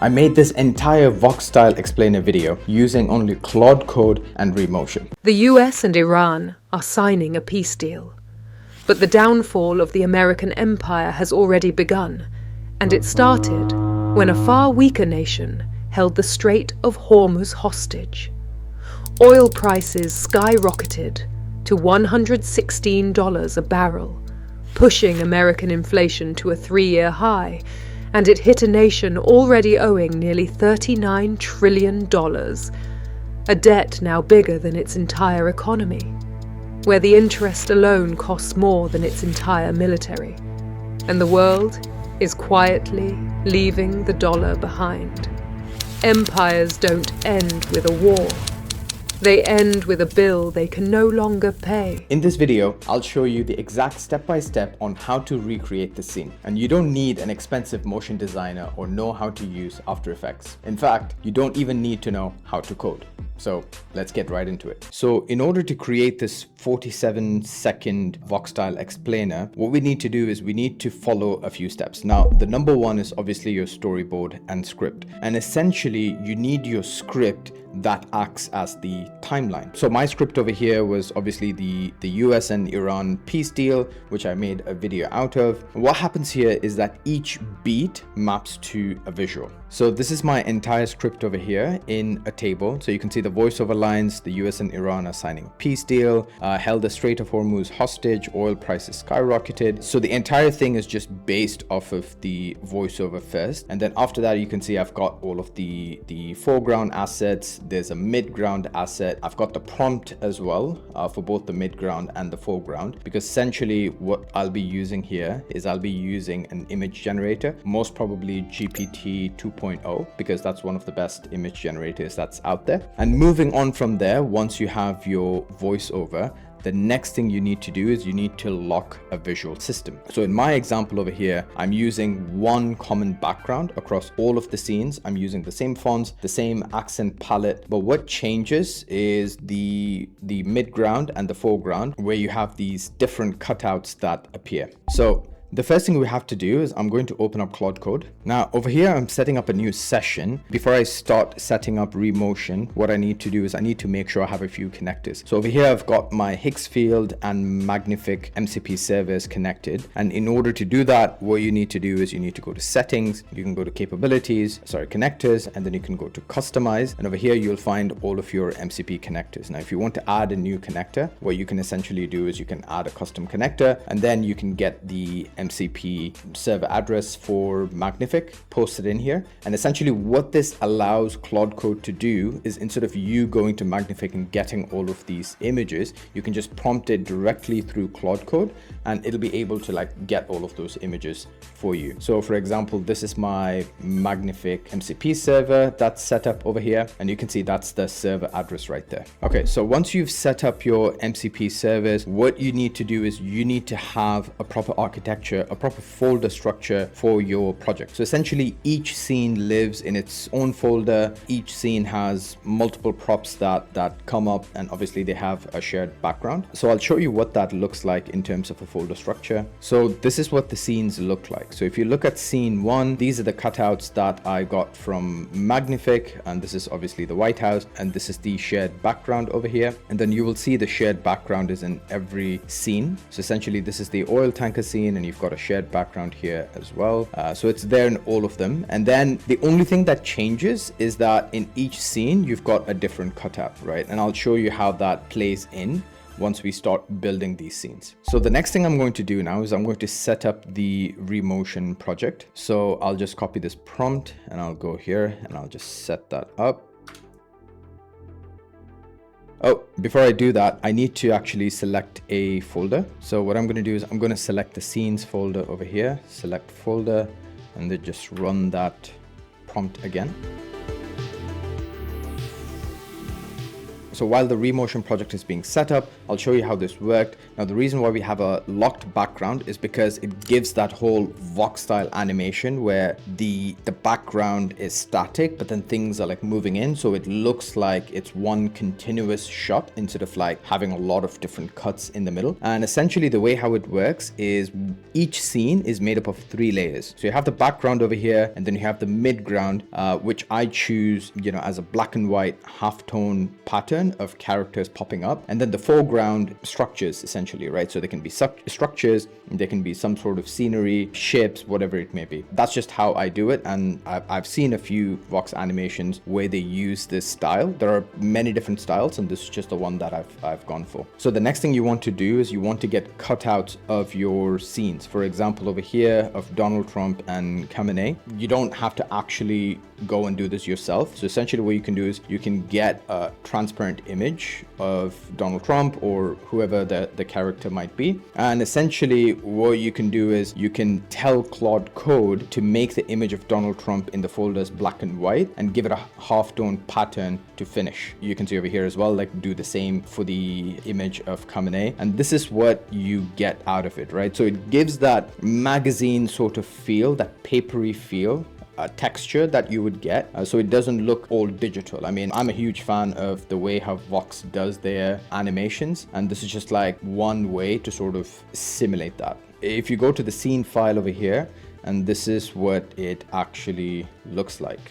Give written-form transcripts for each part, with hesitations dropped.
I made this entire Vox-Style explainer video using only Claude Code and Remotion. The US and Iran are signing a peace deal. But the downfall of the American empire has already begun, and it started when a far weaker nation held the Strait of Hormuz hostage. Oil prices skyrocketed to $116 a barrel, pushing American inflation to a 3-year high, and it hit a nation already owing nearly $39 trillion, a debt now bigger than its entire economy, where the interest alone costs more than its entire military, and the world is quietly leaving the dollar behind. Empires don't end with a war. They end with a bill they can no longer pay. In this video, I'll show you the exact step-by-step on how to recreate the scene. And you don't need an expensive motion designer or know how to use After Effects. In fact, you don't even need to know how to code. So let's get right into it. So in order to create this 47-second Vox-Style explainer, what we need to do is we need to follow a few steps. Now, the number one is obviously your storyboard and script. And essentially, you need your script that acts as the timeline. So my script over here was obviously the US and Iran peace deal, which I made a video out of. What happens here is that each beat maps to a visual. So this is my entire script over here in a table. So you can see the voiceover lines, the US and Iran are signing a peace deal, held the Strait of Hormuz hostage, oil prices skyrocketed. So the entire thing is just based off of the voiceover first. And then after that, you can see I've got all of the foreground assets. There's a midground asset. I've got the prompt as well for both the midground and the foreground, because essentially what I'll be using here is I'll be using an image generator, most probably GPT 2.0, because that's one of the best image generators that's out there. And moving on from there, once you have your voiceover, the next thing you need to do is you need to lock a visual system. So in my example over here, I'm using one common background across all of the scenes. I'm using the same fonts, the same accent palette, but what changes is the midground and the foreground, where you have these different cutouts that appear. So the first thing we have to do is I'm going to open up Claude Code. Now over here, I'm setting up a new session. Before I start setting up Remotion, what I need to do is I need to make sure I have a few connectors. So over here, I've got my Higgsfield and Magnific MCP servers connected. And in order to do that, what you need to do is you need to go to settings, you can go to connectors, and then you can go to customize. And over here, you'll find all of your MCP connectors. Now, if you want to add a new connector, what you can essentially do is you can add a custom connector, and then you can get the MCP server address for Magnific posted in here. And essentially what this allows Claude Code to do is, instead of you going to Magnific and getting all of these images, you can just prompt it directly through Claude Code and it'll be able to get all of those images for you. So for example, this is my Magnific MCP server that's set up over here, and you can see that's the server address right there. Okay, so once you've set up your MCP servers, what you need to do is you need to have a proper architecture, a proper folder structure for your project. So essentially each scene lives in its own folder. Each scene has multiple props that come up, and obviously they have a shared background. So I'll show you what that looks like in terms of a folder structure. So this is what the scenes look like. So if you look at scene 1, these are the cutouts that I got from Magnific, and this is obviously the White House, and this is the shared background over here. And then you will see the shared background is in every scene. So essentially this is the oil tanker scene, and you've got a shared background here as well. So it's there in all of them. And then the only thing that changes is that in each scene, you've got a different cutout, right? And I'll show you how that plays in once we start building these scenes. So the next thing I'm going to do now is I'm going to set up the Remotion project. So I'll just copy this prompt and I'll go here and I'll just set that up. Oh, before I do that, I need to actually select a folder. So what I'm going to do is I'm going to select the scenes folder over here, select folder, and then just run that prompt again. So while the Remotion project is being set up, I'll show you how this worked. Now, the reason why we have a locked background is because it gives that whole Vox-style animation where the background is static, but then things are like moving in. So it looks like it's one continuous shot instead of like having a lot of different cuts in the middle. And essentially the way how it works is each scene is made up of 3 layers. So you have the background over here, and then you have the midground, which I choose, as a black and white halftone pattern of characters popping up. And then the foreground structures essentially, right? So there can be structures, there can be some sort of scenery, ships, whatever it may be. That's just how I do it. And I've seen a few Vox animations where they use this style. There are many different styles, and this is just the one that I've gone for. So the next thing you want to do is you want to get cutouts of your scenes. For example, over here of Donald Trump and Khamenei, you don't have to actually go and do this yourself. So essentially what you can do is you can get a transparent image of Donald Trump or whoever the character might be. And essentially what you can do is you can tell Claude Code to make the image of Donald Trump in the folders black and white and give it a halftone pattern to finish. You can see over here as well, like do the same for the image of Khamenei. And this is what you get out of it, right? So it gives that magazine sort of feel, that papery feel, texture that you would get, so it doesn't look all digital. I mean, I'm a huge fan of the way how Vox does their animations, and this is just like one way to sort of simulate that. If you go to the scene file over here, and this is what it actually looks like.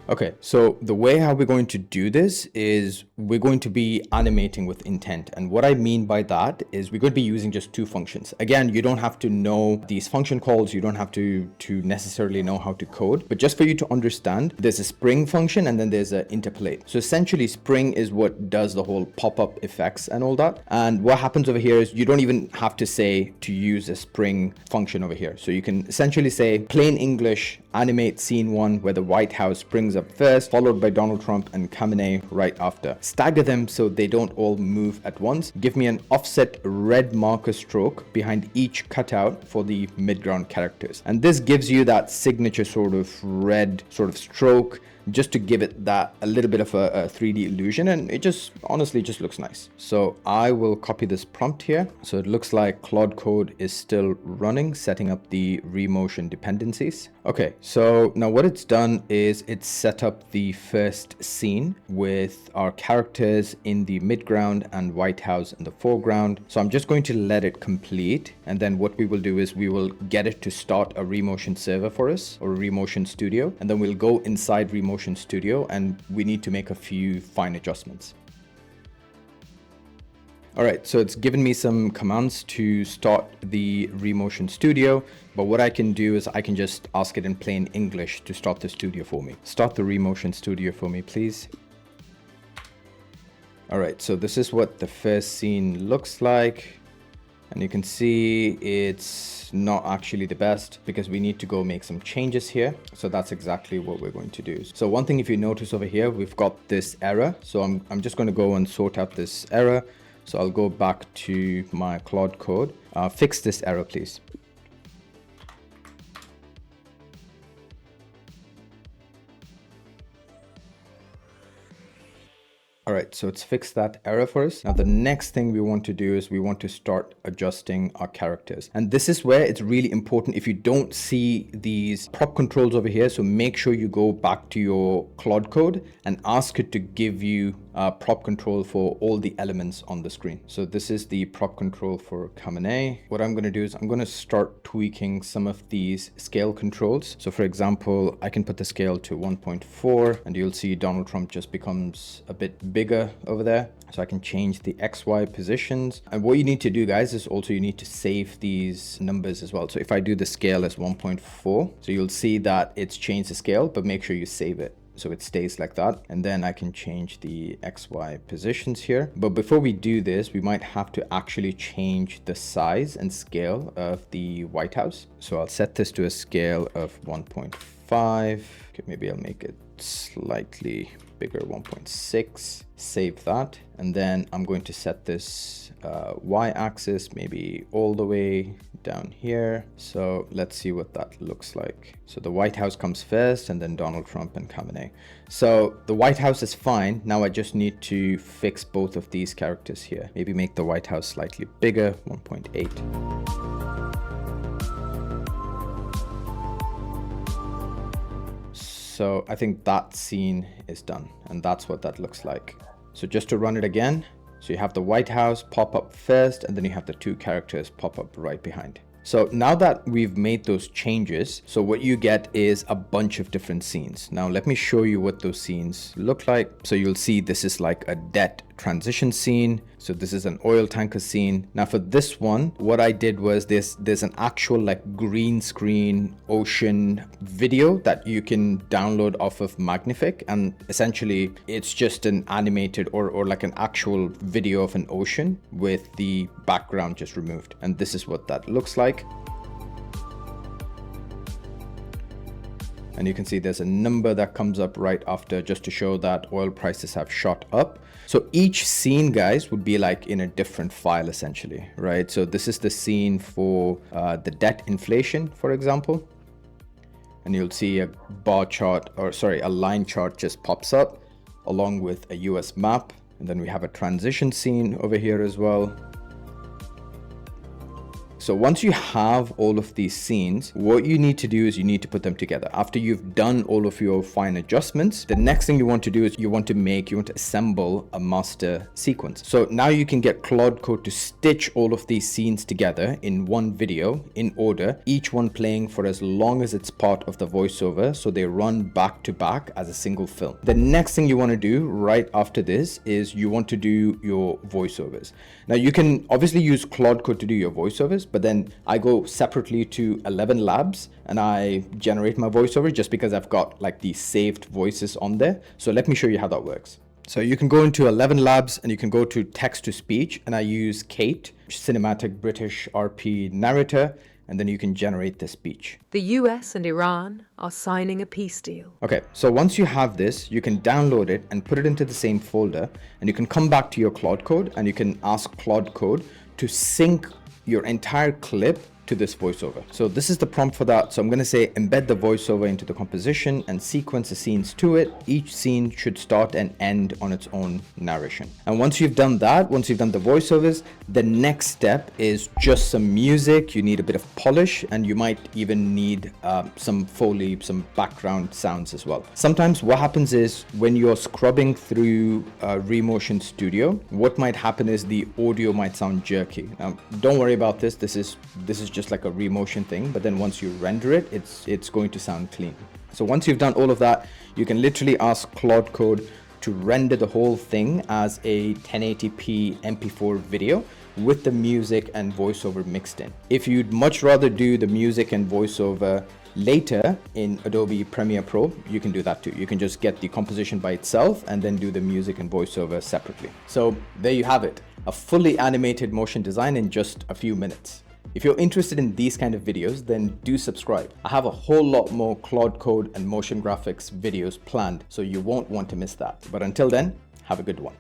Okay, so the way how we're going to do this is we're going to be animating with intent. And what I mean by that is we're going to be using just 2 functions. Again, you don't have to know these function calls. You don't have to necessarily know how to code. But just for you to understand, there's a spring function and then there's an interpolate. So essentially spring is what does the whole pop-up effects and all that. And what happens over here is you don't even have to say to use a spring function over here. So you can essentially say plain English animate scene 1 where the White House springs up first, followed by Donald Trump and Khamenei right after. Stagger them so they don't all move at once. Give me an offset red marker stroke behind each cutout for the midground characters. And this gives you that signature sort of red sort of stroke, just to give it that a little bit of a 3D illusion, and it just honestly just looks nice. So I will copy this prompt here. So it looks like Claude Code is still running, setting up the Remotion dependencies. Okay, so now what it's done is it's set up the first scene with our characters in the midground and White House in the foreground. So I'm just going to let it complete, and then what we will do is we will get it to start a Remotion server for us, or a Remotion studio, and then we'll go inside Remotion Studio and we need to make a few fine adjustments. All right, so it's given me some commands to start the Remotion Studio, but what I can do is I can just ask it in plain English to start the studio for me. Start the Remotion Studio for me, please. All right, so this is what the first scene looks like. And you can see it's not actually the best because we need to go make some changes here. So that's exactly what we're going to do. So one thing, if you notice over here, we've got this error. So I'm just going to go and sort out this error. So I'll go back to my Claude Code. Fix this error, please. All right, so it's fixed that error for us. Now, the next thing we want to do is we want to start adjusting our characters. And this is where it's really important if you don't see these prop controls over here. So make sure you go back to your Claude Code and ask it to give you prop control for all the elements on the screen. So this is the prop control for Khamenei. What I'm going to do is I'm going to start tweaking some of these scale controls. So for example, I can put the scale to 1.4 and you'll see Donald Trump just becomes a bit bigger over there. So I can change the XY positions. And what you need to do, guys, is also you need to save these numbers as well. So if I do the scale as 1.4, so you'll see that it's changed the scale, but make sure you save it so it stays like that. And then I can change the XY positions here. But before we do this, we might have to actually change the size and scale of the White House. So I'll set this to a scale of 1.4. 1.5. Okay, maybe I'll make it slightly bigger, 1.6. Save that. And then I'm going to set this y-axis maybe all the way down here. So let's see what that looks like. So the White House comes first, and then Donald Trump and Kamenei. So the White House is fine. Now I just need to fix both of these characters here. Maybe make the White House slightly bigger, 1.8. So I think that scene is done, and that's what that looks like. So just to run it again, so you have the White House pop up first, and then you have the two characters pop up right behind. So now that we've made those changes, so what you get is a bunch of different scenes. Now let me show you what those scenes look like. So you'll see this is like a debt transition scene. So this is an oil tanker scene. Now for this one, what I did was there's an actual like green screen ocean video that you can download off of Magnific, and essentially it's just an animated or like an actual video of an ocean with the background just removed. And this is what that looks like. And you can see there's a number that comes up right after, just to show that oil prices have shot up. So each scene, guys, would be like in a different file essentially, right? So this is the scene for the debt inflation, for example. And you'll see a bar chart, or sorry, a line chart just pops up along with a US map. And then we have a transition scene over here as well. So once you have all of these scenes, what you need to do is you need to put them together. After you've done all of your fine adjustments, the next thing you want to do is you want to assemble a master sequence. So now you can get Claude Code to stitch all of these scenes together in one video in order, each one playing for as long as it's part of the voiceover, so they run back to back as a single film. The next thing you want to do right after this is you want to do your voiceovers. Now you can obviously use Claude Code to do your voiceovers, but then I go separately to 11 Labs and I generate my voiceover just because I've got like the saved voices on there. So let me show you how that works. So you can go into 11 Labs and you can go to text to speech, and I use Kate, Cinematic British RP narrator, and then you can generate the speech. The US and Iran are signing a peace deal. Okay, so once you have this, you can download it and put it into the same folder, and you can come back to your Claude Code and you can ask Claude Code to sync your entire clip to this voiceover. So this is the prompt for that. So I'm going to say embed the voiceover into the composition and sequence the scenes to it. Each scene should start and end on its own narration. And once you've done that, once you've done the voiceovers, the next step is just some music. You need a bit of polish, and you might even need some Foley, some background sounds as well. Sometimes what happens is when you're scrubbing through Remotion Studio, what might happen is the audio might sound jerky. Now, don't worry about this. This is just like a Remotion thing, but then once you render it, it's going to sound clean. So once you've done all of that, you can literally ask Claude Code to render the whole thing as a 1080p MP4 video with the music and voiceover mixed in. If you'd much rather do the music and voiceover later in Adobe Premiere Pro, you can do that too. You can just get the composition by itself and then do the music and voiceover separately. So there you have it, a fully animated motion design in just a few minutes. If you're interested in these kind of videos, then do subscribe. I have a whole lot more Claude Code and motion graphics videos planned, so you won't want to miss that. But until then, have a good one.